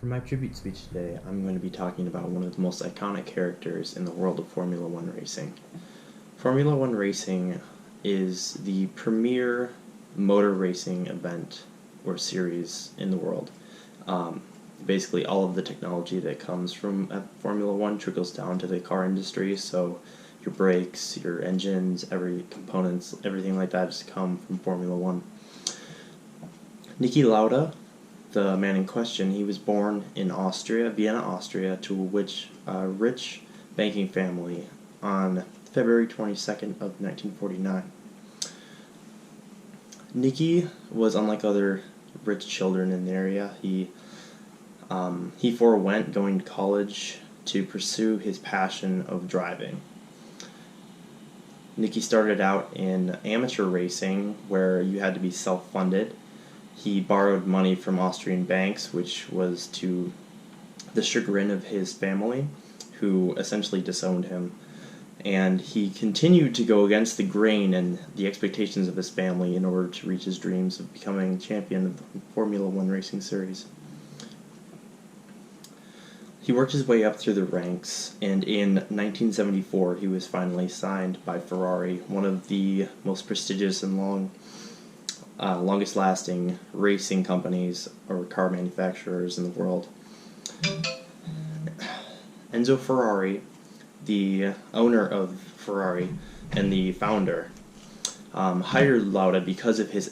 For my tribute speech today, I'm going to be talking about one of the most iconic characters in the world of Formula One racing. Formula One racing is the premier motor racing event or series in the world. Basically, all of the technology that comes from Formula One trickles down to the car industry, so your brakes, your engines, every components, everything like that has come from Formula One. Niki Lauda, the man in question, he was born in Austria, Vienna, Austria, to a rich banking family on February 22nd of 1949. Niki was unlike other rich children in the area. He forewent going to college to pursue his passion of driving. Niki started out in amateur racing, where you had to be self-funded. He borrowed money from Austrian banks, which was to the chagrin of his family, who essentially disowned him. And he continued to go against the grain and the expectations of his family in order to reach his dreams of becoming champion of the Formula One racing series. He worked his way up through the ranks, and in 1974 he was finally signed by Ferrari, one of the most prestigious and longest-lasting racing companies or car manufacturers in the world. Enzo Ferrari, the owner of Ferrari and the founder, hired Lauda because of his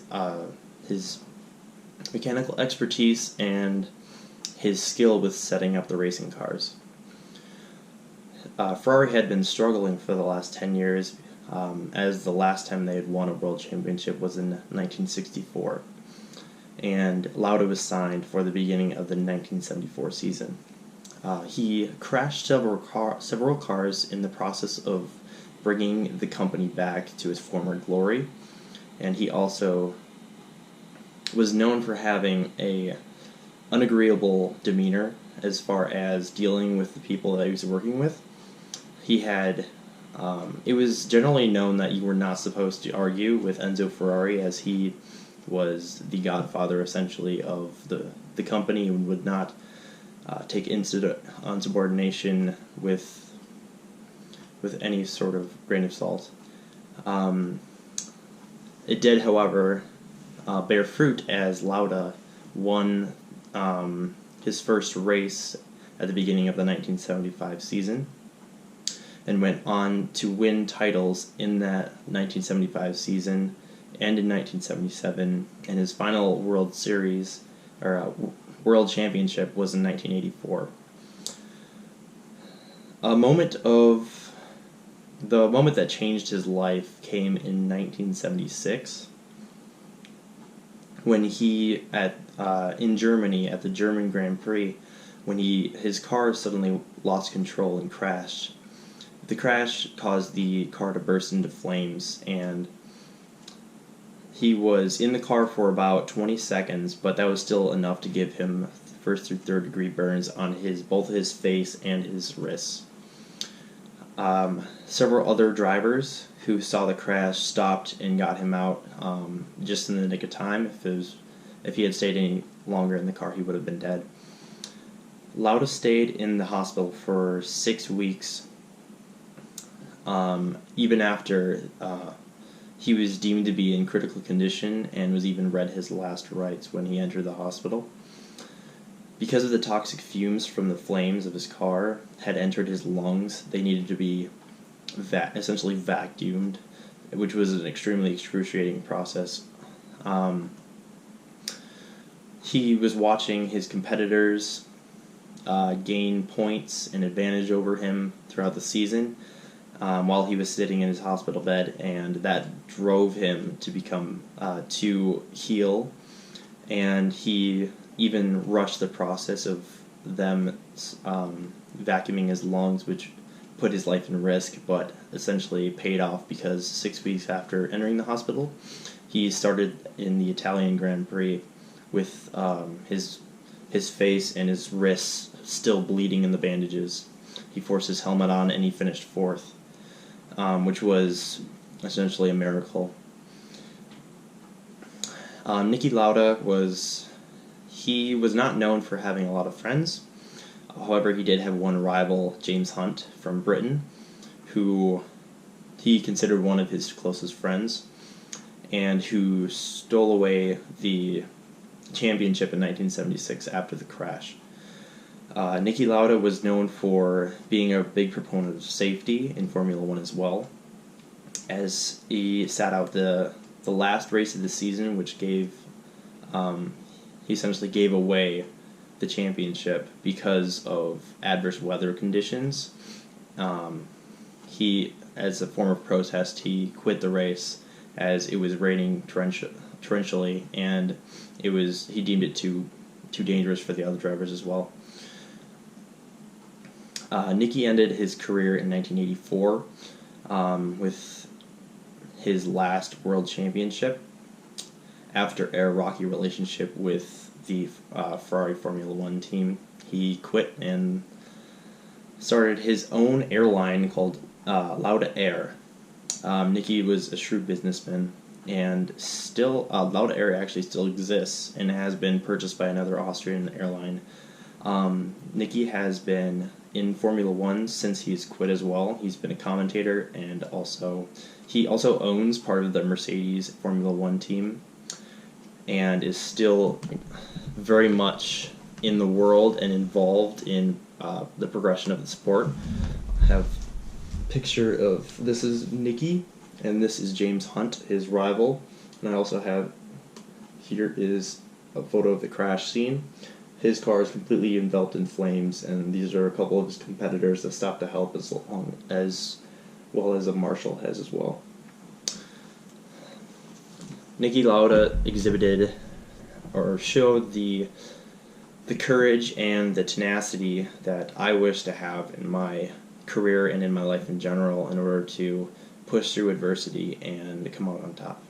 mechanical expertise and his skill with setting up the racing cars. Ferrari had been struggling for the last 10 years, as the last time they had won a world championship was in 1964. And Lauda was signed for the beginning of the 1974 season. He crashed several cars in the process of bringing the company back to its former glory, and he also was known for having a unagreeable demeanor as far as dealing with the people that he was working with. He had it was generally known that you were not supposed to argue with Enzo Ferrari, as he was the godfather essentially of the company and would not take insubordination with any sort of grain of salt. It did, however, bear fruit, as Lauda won his first race at the beginning of the 1975 season and went on to win titles in that 1975 season and in 1977, and his final World Series or World Championship was in 1984. The moment that changed his life came in 1976, when he in Germany at the German Grand Prix, when his car suddenly lost control and crashed. The crash caused the car to burst into flames, and he was in the car for about 20 seconds, but that was still enough to give him first through third degree burns on both his face and his wrists. Several other drivers who saw the crash stopped and got him out just in the nick of time. If he had stayed any longer in the car, he would have been dead. Lauda stayed in the hospital for 6 weeks, even after he was deemed to be in critical condition and was even read his last rites when he entered the hospital. Because of the toxic fumes from the flames of his car had entered his lungs, they needed to be essentially vacuumed, which was an extremely excruciating process. He was watching his competitors gain points and advantage over him throughout the season, while he was sitting in his hospital bed, and that drove him to heal, and he even rushed the process of them vacuuming his lungs, which put his life in risk, but essentially paid off, because 6 weeks after entering the hospital, he started in the Italian Grand Prix with his face and his wrists still bleeding in the bandages. He forced his helmet on and he finished fourth, which was essentially a miracle. Niki Lauda He was not known for having a lot of friends. However, he did have one rival, James Hunt from Britain, who he considered one of his closest friends, and who stole away the championship in 1976 after the crash. Niki Lauda was known for being a big proponent of safety in Formula One as well, as he sat out the last race of the season, which gave he essentially gave away the championship because of adverse weather conditions. He, as a form of protest, he quit the race as it was raining torrentially, and he deemed it too dangerous for the other drivers as well. Niki ended his career in 1984 with his last world championship after a rocky relationship with the Ferrari Formula One team. He quit and started his own airline called Lauda Air. Niki was a shrewd businessman, and still Lauda Air actually still exists and has been purchased by another Austrian airline. Niki has been in Formula One since he's quit as well. He's been a commentator, and he also owns part of the Mercedes Formula One team, and is still very much in the world and involved in the progression of the sport. I have a picture of, this is Niki, and this is James Hunt, his rival, and I also have, here is a photo of the crash scene. His car is completely enveloped in flames, and these are a couple of his competitors that stopped to help, as well as a marshal has as well. Niki Lauda exhibited or showed the courage and the tenacity that I wish to have in my career and in my life in general in order to push through adversity and come out on top.